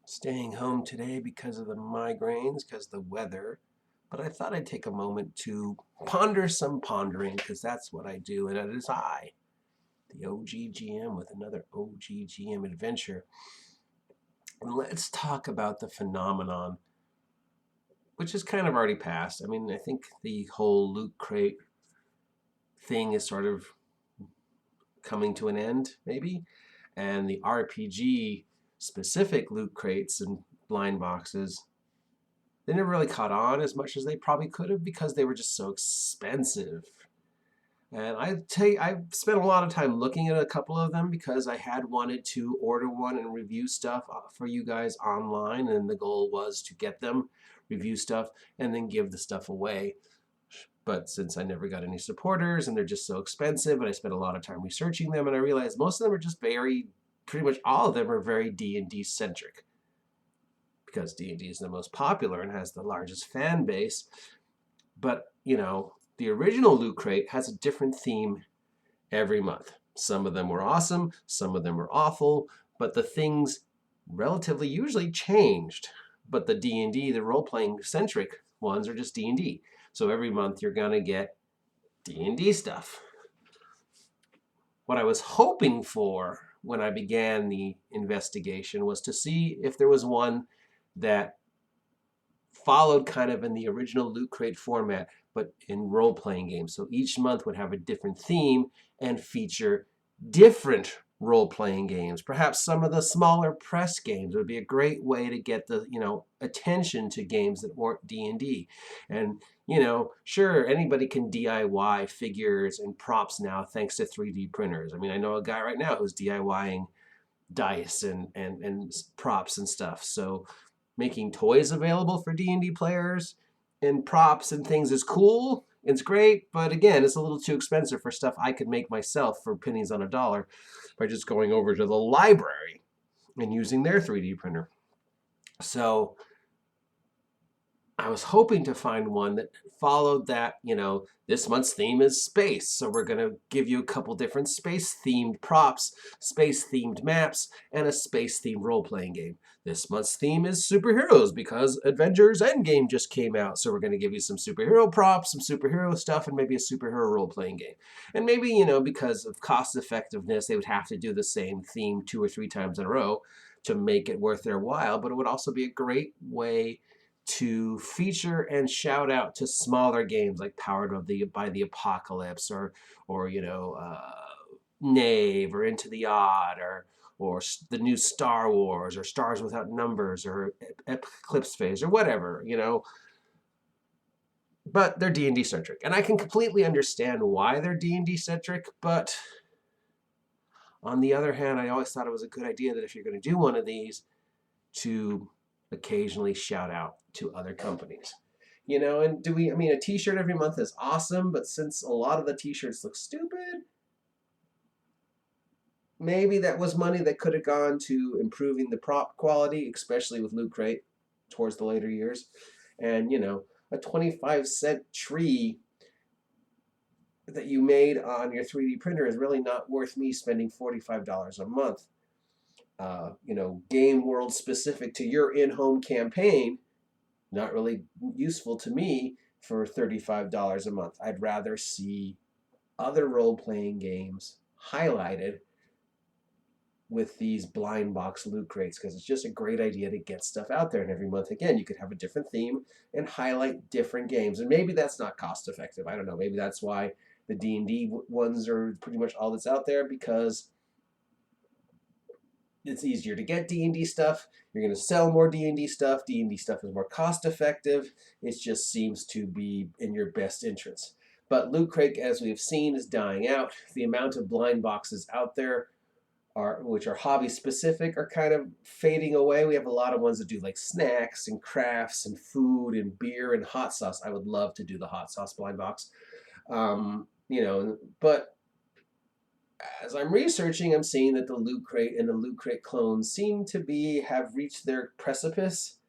Staying home today because of the migraines, because of the weather. But I thought I'd take a moment to ponder some pondering, because that's what I do, and it is I, the OGGM, with another OGGM adventure. And let's talk about the phenomenon, which is kind of already passed. I mean, I think the whole loot crate thing is sort of coming to an end, maybe. And the RPG specific loot crates and blind boxes, they never really caught on as much as they probably could have because they were just so expensive. And I've spent a lot of time looking at a couple of them because I had wanted to order one and review stuff for you guys online, and the goal was to get them, review stuff, and then give the stuff away. But since I never got any supporters and they're just so expensive, and I spent a lot of time researching them, and I realized most of them are just pretty much all of them are very D&D centric, because D&D is the most popular and has the largest fan base. But, the original Loot Crate has a different theme every month. Some of them were awesome, some of them were awful, but the things relatively usually changed. But the D&D, the role-playing centric ones, are just D&D. So every month you're going to get D&D stuff. What I was hoping for when I began the investigation was to see if there was one that followed kind of in the original Loot Crate format, but in role-playing games. So each month would have a different theme and feature different role-playing games. Perhaps some of the smaller press games would be a great way to get the, attention to games that weren't D&D. And, sure, anybody can DIY figures and props now thanks to 3D printers. I mean, I know a guy right now who's DIYing dice and props and stuff. So making toys available for D&D players and props and things is cool. It's great, but again, it's a little too expensive for stuff I could make myself for pennies on a dollar by just going over to the library and using their 3D printer. So I was hoping to find one that followed that, this month's theme is space. So we're going to give you a couple different space-themed props, space-themed maps, and a space-themed role-playing game. This month's theme is superheroes because Avengers Endgame just came out. So we're going to give you some superhero props, some superhero stuff, and maybe a superhero role-playing game. And maybe, because of cost effectiveness, they would have to do the same theme 2 or 3 times in a row to make it worth their while. But it would also be a great way to feature and shout out to smaller games like Powered by the Apocalypse or Knave or Into the Odd or the new Star Wars or Stars Without Numbers or Eclipse Phase or whatever, But they're D&D centric, and I can completely understand why they're D&D centric. But on the other hand, I always thought it was a good idea that if you're going to do one of these, to occasionally shout out to other companies. And a t-shirt every month is awesome, but since a lot of the t-shirts look stupid, maybe that was money that could have gone to improving the prop quality, especially with Loot Crate towards the later years. And, a 25-cent tree that you made on your 3D printer is really not worth me spending $45 a month. Game world specific to your in-home campaign, not really useful to me for $35 a month. I'd rather see other role-playing games highlighted with these blind box loot crates, because it's just a great idea to get stuff out there. And every month, again, you could have a different theme and highlight different games. And maybe that's not cost effective. I don't know. Maybe that's why the D&D ones are pretty much all that's out there, because it's easier to get D&D stuff. You're going to sell more D&D stuff. D&D stuff is more cost effective. It just seems to be in your best interest. But Loot Crate, as we've seen, is dying out. The amount of blind boxes out there which are hobby specific, are kind of fading away. We have a lot of ones that do like snacks and crafts and food and beer and hot sauce. I would love to do the hot sauce blind box. But as I'm researching, I'm seeing that the Loot Crate and the Loot Crate clones seem to have reached their precipice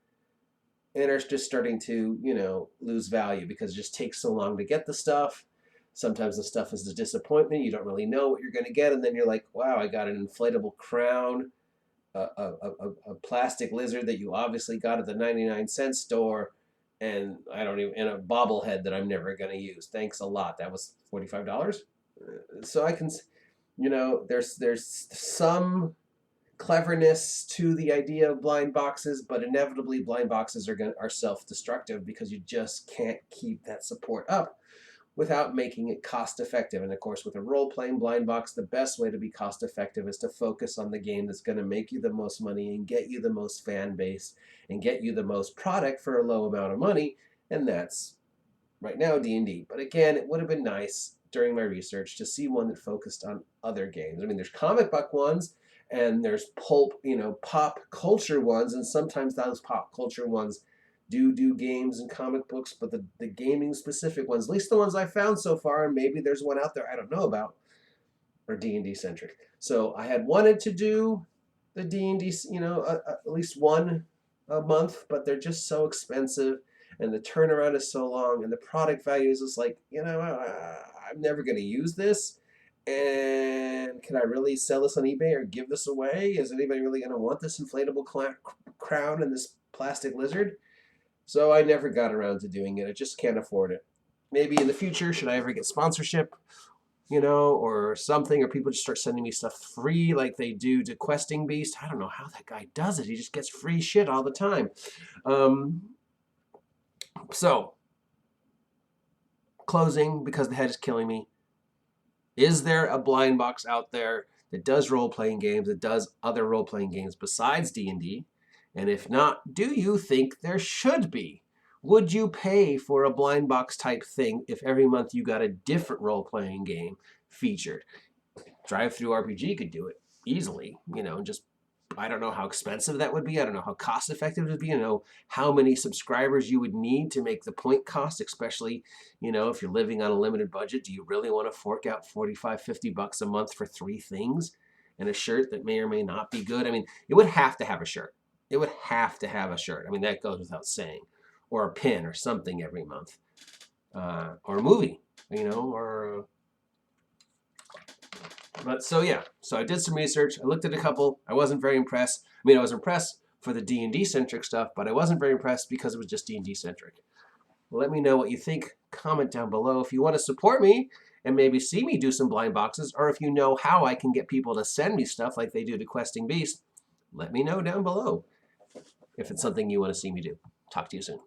and are just starting to, lose value because it just takes so long to get the stuff. Sometimes the stuff is a disappointment. You don't really know what you're going to get, and then you're like, wow, I got an inflatable crown a plastic lizard that you obviously got at the 99-cent store, and I don't even, and a bobblehead that I'm never going to use. Thanks a lot. That was $45. So I can, there's some cleverness to the idea of blind boxes, but inevitably blind boxes are self-destructive because you just can't keep that support up without making it cost effective. And of course, with a role-playing blind box, the best way to be cost effective is to focus on the game that's going to make you the most money and get you the most fan base and get you the most product for a low amount of money. And that's right now D&D. But again, it would have been nice during my research to see one that focused on other games. I mean, there's comic book ones and there's pop culture ones, and sometimes those pop culture ones do games and comic books, but the gaming specific ones, at least the ones I found so far, and maybe there's one out there I don't know about, are D&D centric. So I had wanted to do the D&D, at least one a month, but they're just so expensive, and the turnaround is so long, and the product value is just like, I'm never going to use this. And can I really sell this on eBay or give this away? Is anybody really going to want this inflatable crown and this plastic lizard? So I never got around to doing it. I just can't afford it. Maybe in the future, should I ever get sponsorship, or something, or people just start sending me stuff free like they do to Questing Beast. I don't know how that guy does it. He just gets free shit all the time. So, closing, because the head is killing me. Is there a blind box out there that does role-playing games, that does other role-playing games besides D&D? And if not, do you think there should be? Would you pay for a blind box type thing if every month you got a different role-playing game featured? Drive-Thru RPG could do it easily, just, I don't know how expensive that would be. I don't know how cost effective it would be. How many subscribers you would need to make the point cost, especially, if you're living on a limited budget. Do you really want to fork out $45-50 a month for 3 things and a shirt that may or may not be good? I mean, it would have to have a shirt. It would have to have a shirt. I mean, that goes without saying. Or a pin or something every month. Or a movie, But so yeah, so I did some research. I looked at a couple. I wasn't very impressed. I mean, I was impressed for the D&D centric stuff, but I wasn't very impressed because it was just D&D centric. Let me know what you think. Comment down below if you want to support me and maybe see me do some blind boxes, or if you know how I can get people to send me stuff like they do to Questing Beast. Let me know down below if it's something you want to see me do. Talk to you soon.